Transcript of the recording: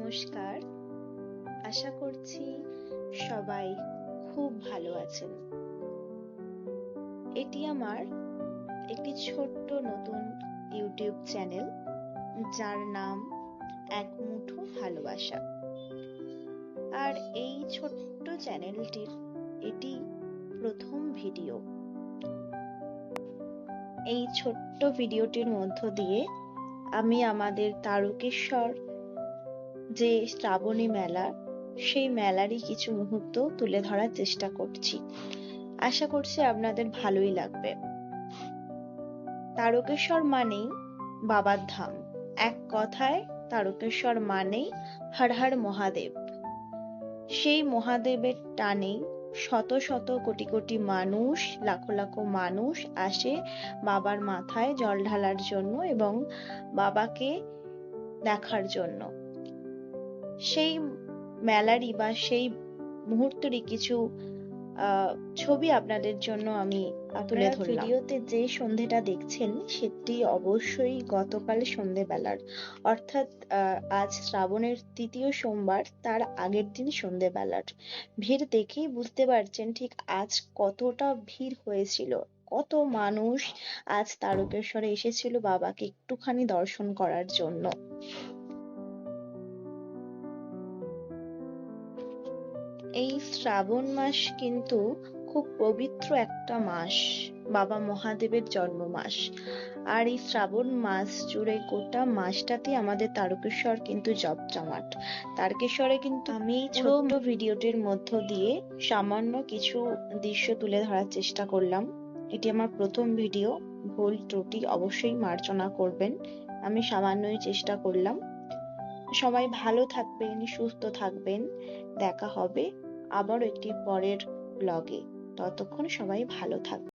নমস্কার। আশা করছি সবাই খুব ভালো আছেন। এটি আমার একটি ছোট্ট নতুন ইউটিউব চ্যানেল, যার নাম এক মুঠো ভালোবাসা। আর এই ছোট্ট চ্যানেলটির এটি প্রথম ভিডিও। এই ছোট্ট ভিডিওটির মধ্য দিয়ে আমি আমাদের তারকেশ্বর যে শ্রাবণী মেলা, সেই মেলারই কিছু মুহূর্ত তুলে ধরার চেষ্টা করছি। আশা করছি আপনাদের ভালোই লাগবে। তারকেশ্বর মানেই বাবার ধাম। এক কথায় তারকেশ্বর মানেই হর হর মহাদেব। সেই মহাদেবের টানেই শত শত কোটি কোটি মানুষ, লাখো লাখো মানুষ আসে বাবার মাথায় জল ঢালার জন্য এবং বাবাকে দেখার জন্য। সেই মেলারই বা সেই মুহূর্তেরই কিছু ছবি আপনাদের জন্য আমি তুলে ধরলাম। ভিডিওতে যে সন্ধেটা দেখছেন সেটি অবশ্যই গতকাল সন্ধেবেলার, অর্থাৎ আজ শ্রাবণের তৃতীয় সোমবার, তার আগের দিন সন্ধেবেলার। ভিড় দেখেই বুঝতে পারছেন ঠিক আজ কতটা ভিড় হয়েছিল, কত মানুষ আজ তারকেশ্বরে এসেছিল বাবাকে একটুখানি দর্শন করার জন্য। এই শ্রাবণ মাস কিন্তু খুব পবিত্র একটা মাস, বাবা মহাদেবের জন্ম মাস। আর এই শ্রাবণ মাস জুড়ে গোটা মাসটাতে আমাদের তারকেশ্বর কিন্তু জমজমাট। তারকেশ্বরে কিন্তু আমি ছোট্ট ভিডিওটির মধ্য দিয়ে সামান্য কিছু দৃশ্য তুলে ধরার চেষ্টা করলাম। এটি আমার প্রথম ভিডিও, ভুল ত্রুটি অবশ্যই মার্জনা করবেন। আমি সামান্যই চেষ্টা করলাম। সবাই ভালো থাকবেন, সুস্থ থাকবেন। দেখা হবে আবার একটি পরের ব্লগে। ততক্ষণ সবাই ভালো থাকবেন।